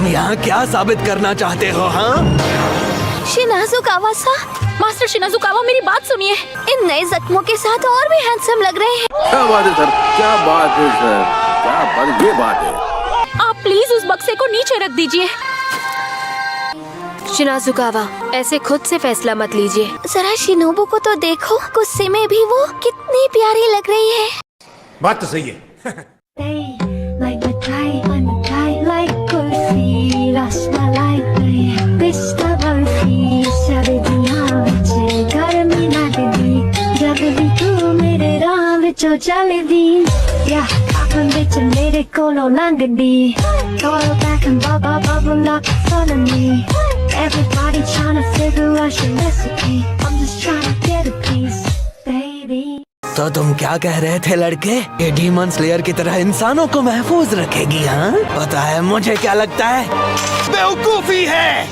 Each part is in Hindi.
तुम यहाँ क्या साबित करना चाहते हो? हाँ, शिनाजुकावा मास्टर शिनाजुकावा, मेरी बात सुनिए। इन नए जख्मों के साथ और भी हैंडसम लग रहे हैं। क्या बात है सर, क्या बात है सर, क्या बात, ये बात है। आप प्लीज उस बक्से को नीचे रख दीजिए। शिनाजुकावा, ऐसे खुद से फैसला मत लीजिए। जरा शिनोबू को तो देखो, गुस्से में भी वो कितनी प्यारी लग रही है। बात तो सही है। मेरे कोलों लंगड़ी, back and bubble up in front of me. Everybody trying to figure out your recipe. I'm just trying to get a piece, baby. तो तुम क्या कह रहे थे लड़के? ये डीमन स्लेयर की तरह इंसानों को महफूज रखेगी? हाँ, पता है मुझे क्या लगता है, बेवकूफी है।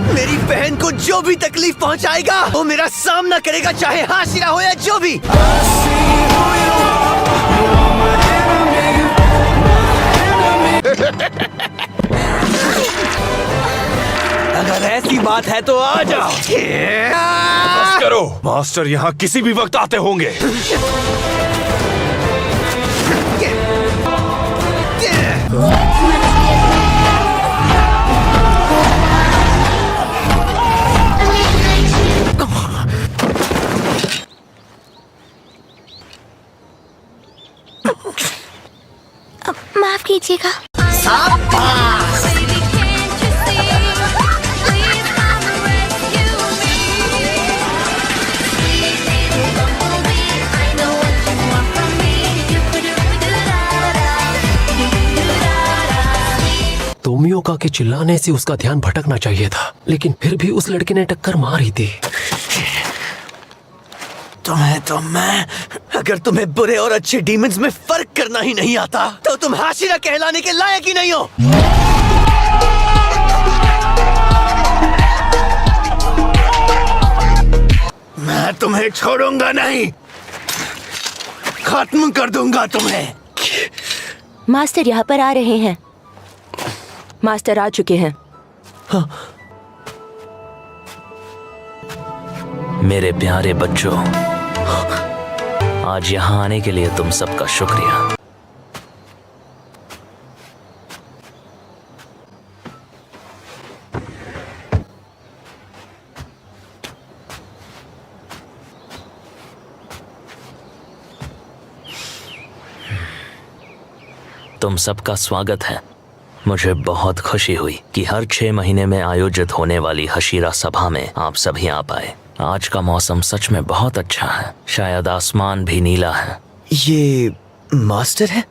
मेरी बहन को जो भी तकलीफ पहुंचाएगा वो मेरा सामना करेगा, चाहे हाशिरा हो या जो भी। अगर ऐसी बात है तो आ जाओ। बस करो, मास्टर यहाँ किसी भी वक्त आते होंगे। माफ कीजिएगा। तोमियोका के चिल्लाने से उसका ध्यान भटकना चाहिए था, लेकिन फिर भी उस लड़के ने टक्कर मार ही दी। तुम्हें तो मैं, अगर तुम्हें बुरे और अच्छे डीमंस में फर्क करना ही नहीं आता तो तुम हाशिरा कहलाने के लायक ही नहीं हो। मैं तुम्हें छोड़ूंगा नहीं, खत्म कर दूंगा तुम्हें। मास्टर यहाँ पर आ रहे हैं। मास्टर आ चुके हैं। हाँ। मेरे प्यारे बच्चों, आज यहाँ आने के लिए तुम सबका शुक्रिया। तुम सबका स्वागत है। मुझे बहुत खुशी हुई कि हर 6 महीने में आयोजित होने वाली हशीरा सभा में आप सभी आ पाए। आज का मौसम सच में बहुत अच्छा है, शायद आसमान भी नीला है। ये मास्टर है?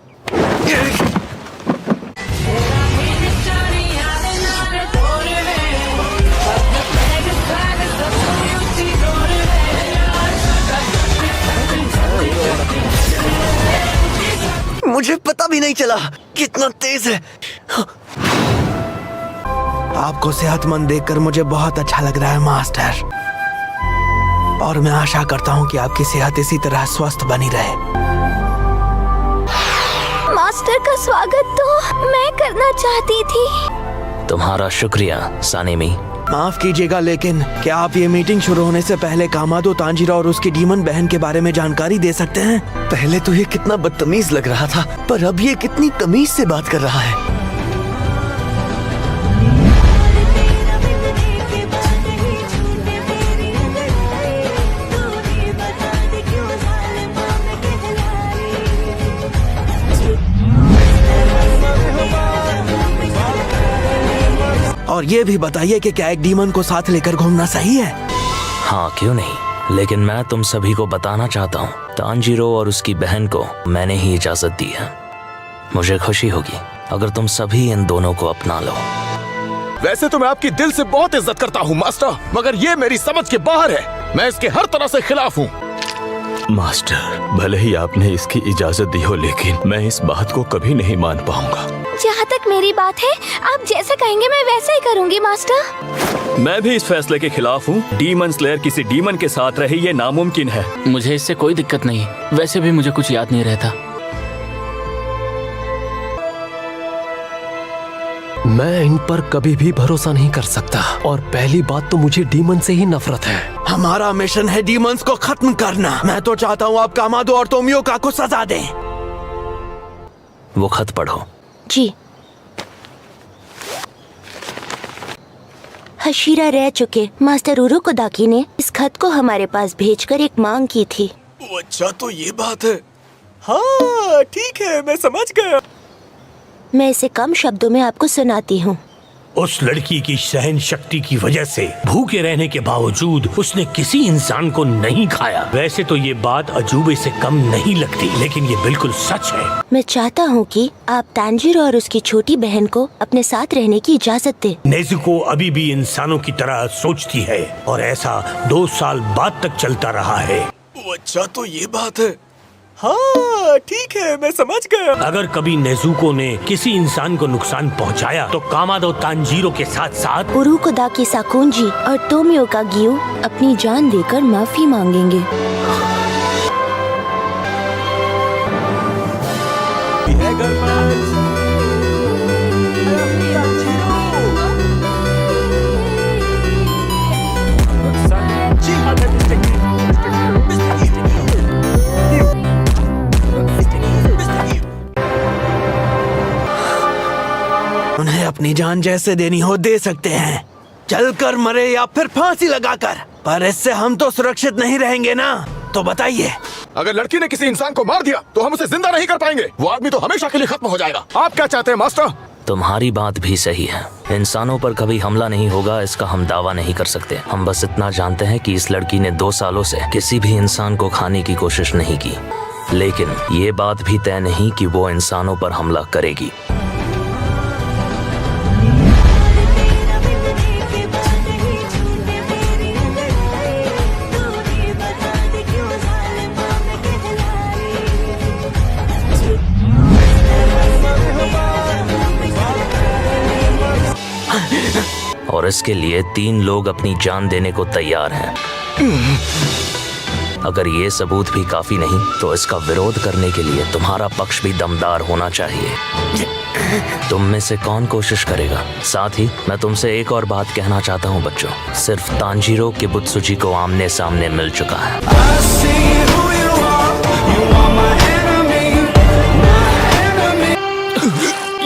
मुझे पता भी नहीं चला, कितना तेज है। आपको सेहतमंद देखकर मुझे बहुत अच्छा लग रहा है मास्टर, और मैं आशा करता हूँ कि आपकी सेहत इसी तरह स्वस्थ बनी रहे। मास्टर का स्वागत तो मैं करना चाहती थी। तुम्हारा शुक्रिया सानेमी। माफ कीजिएगा, लेकिन क्या आप ये मीटिंग शुरू होने से पहले कामादो तांजीरो और उसकी डीमन बहन के बारे में जानकारी दे सकते हैं? पहले तो ये कितना बदतमीज लग रहा था, पर अब ये कितनी तमीज से बात कर रहा है। और ये भी बताइए कि क्या एक डीमन को साथ लेकर घूमना सही है? हाँ, क्यों नहीं, लेकिन मैं तुम सभी को बताना चाहता हूँ, तांजीरो और उसकी बहन को मैंने ही इजाजत दी है। मुझे खुशी होगी अगर तुम सभी इन दोनों को अपना लो। वैसे तो मैं आपकी दिल से बहुत इज्जत करता हूँ मास्टर, मगर ये मेरी समझ के बाहर है। मैं इसके हर तरह से खिलाफ हूँ। मास्टर, भले ही आपने इसकी इजाजत दी हो, लेकिन मैं इस बात को कभी नहीं मान पाऊंगा। जहाँ तक मेरी बात है, आप जैसा कहेंगे मैं वैसा ही करूँगी मास्टर। मैं भी इस फैसले के खिलाफ हूँ। डीमन स्लेयर किसी डीमन के साथ रहे, ये नामुमकिन है। मुझे इससे कोई दिक्कत नहीं, वैसे भी मुझे कुछ याद नहीं रहता। मैं इन पर कभी भी भरोसा नहीं कर सकता, और पहली बात तो मुझे डीमन से ही नफरत है। हमारा मिशन है डीमंस को खत्म करना। मैं तो चाहता हूँ आप कामादो और तोमियोका को सजा दें। वो खत पढ़ो। जी। हशीरा रह चुके मास्टर उरुकोदाकी ने इस खत को हमारे पास भेजकर एक मांग की थी। अच्छा, तो ये बात है। हाँ ठीक है, मैं समझ गया। मैं इसे कम शब्दों में आपको सुनाती हूँ। उस लड़की की सहन शक्ति की वजह से भूखे रहने के बावजूद उसने किसी इंसान को नहीं खाया। वैसे तो ये बात अजूबे से कम नहीं लगती, लेकिन ये बिल्कुल सच है। मैं चाहता हूँ कि आप तांजीरो और उसकी छोटी बहन को अपने साथ रहने की इजाजत दें। नेजुको अभी भी इंसानों की तरह सोचती है और ऐसा 2 साल बाद तक चलता रहा है। अच्छा, तो ये बात है। हाँ ठीक है, मैं समझ गया। अगर कभी नेजुको ने किसी इंसान को नुकसान पहुंचाया तो कामादो तांजीरो के साथ साथ उरुकोदाकी साकुंजी और तोमियोका गियो अपनी जान देकर माफी मांगेंगे। उन्हें अपनी जान जैसे देनी हो दे सकते हैं, चलकर मरे या फिर फांसी लगाकर, पर इससे हम तो सुरक्षित नहीं रहेंगे ना। तो बताइए, अगर लड़की ने किसी इंसान को मार दिया तो हम उसे जिंदा नहीं कर पाएंगे। वो आदमी तो हमेशा के लिए खत्म हो जाएगा। आप क्या चाहते हैं मास्टर? तुम्हारी बात भी सही है। इंसानों पर कभी हमला नहीं होगा, इसका हम दावा नहीं कर सकते। हम बस इतना जानते हैं कि इस लड़की ने 2 सालों से किसी भी इंसान को खाने की कोशिश नहीं की, लेकिन ये बात भी तय नहीं कि वो इंसानों पर हमला करेगी। और इसके लिए 3 लोग अपनी जान देने को तैयार हैं। अगर ये सबूत भी काफी नहीं तो इसका विरोध करने के लिए तुम्हारा पक्ष भी दमदार होना चाहिए। तुम में से कौन कोशिश करेगा? साथ ही मैं तुमसे एक और बात कहना चाहता हूँ बच्चों, सिर्फ तांजीरो किबुत्सुजी को आमने सामने मिल चुका है।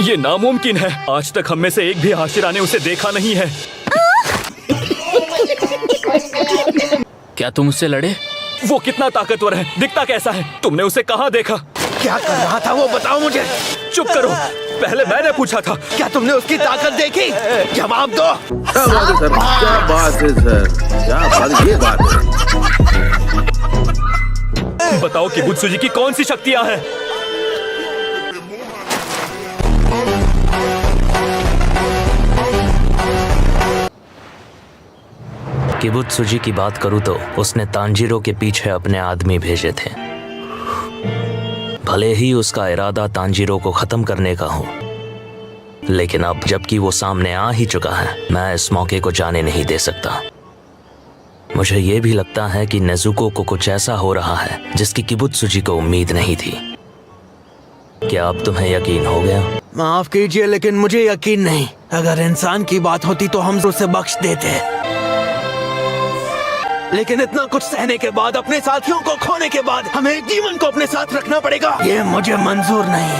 ये नामुमकिन है। आज तक हम में से एक भी हाशिरा ने उसे देखा नहीं है। क्या तुम उससे लड़े? वो कितना ताकतवर है, दिखता कैसा है? तुमने उसे कहाँ देखा? क्या कर रहा था वो बताओ मुझे। चुप करो, पहले मैंने पूछा था। क्या तुमने उसकी ताकत देखी? जवाब दो। क्या बात है सर, क्या बात, ये बात है। बताओ कि किबुत्सुजी की कौन सी शक्तियां हैं? किबुत्सुजी की बात करूं तो उसने तांजीरो के पीछे अपने आदमी भेजे थे। भले ही उसका इरादा तांजीरो को खत्म करने का हो, लेकिन अब जबकि वो सामने आ ही चुका है, मैं इस मौके को जाने नहीं दे सकता। मुझे ये भी लगता है कि नेजुको को कुछ ऐसा हो रहा है जिसकी किबुत्सुजी को उम्मीद नहीं थी। क्या अब तुम्हें यकीन हो गया? माफ कीजिए, लेकिन मुझे यकीन नहीं। अगर इंसान की बात होती तो हम उसे बख्श देते, लेकिन इतना कुछ सहने के बाद, अपने साथियों को खोने के बाद, हमें डीमन को अपने साथ रखना पड़ेगा। ये मुझे मंजूर नहीं।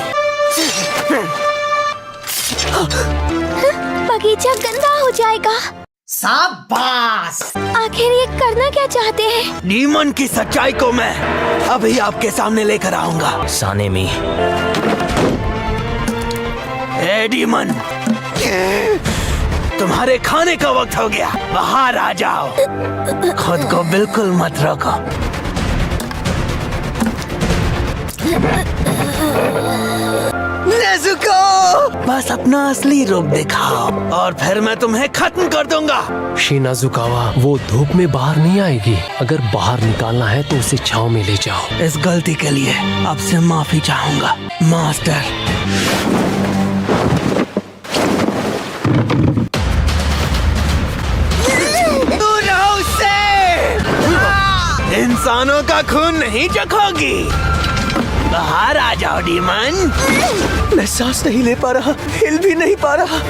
बगीचा गंदा हो जाएगा। शाबाश। आखिर ये करना क्या चाहते हैं? डीमन की सच्चाई को मैं अभी आपके सामने लेकर आऊंगा। सानेमी। ए डीमन, तुम्हारे खाने का वक्त हो गया, बाहर आ जाओ। खुद को बिल्कुल मत रोको। नेजुको, बस अपना असली रूप दिखाओ और फिर मैं तुम्हें खत्म कर दूंगा। शिनाजुकावा, वो धूप में बाहर नहीं आएगी। अगर बाहर निकालना है तो उसे छांव में ले जाओ। इस गलती के लिए आपसे माफी चाहूंगा मास्टर। इंसानों का खून नहीं चखोगी। बाहर आ जाओ डीमन। मैं सांस नहीं ले पा रहा, हिल भी नहीं पा रहा।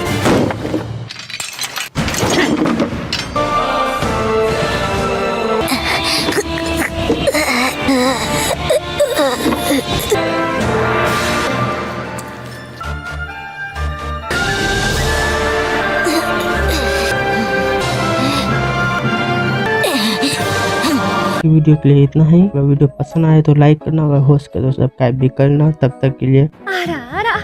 वीडियो के लिए इतना ही। अगर वीडियो पसंद आए तो लाइक करना, अगर हो सके तो सब्सक्राइब भी करना। तब तक के लिए सायोनारा।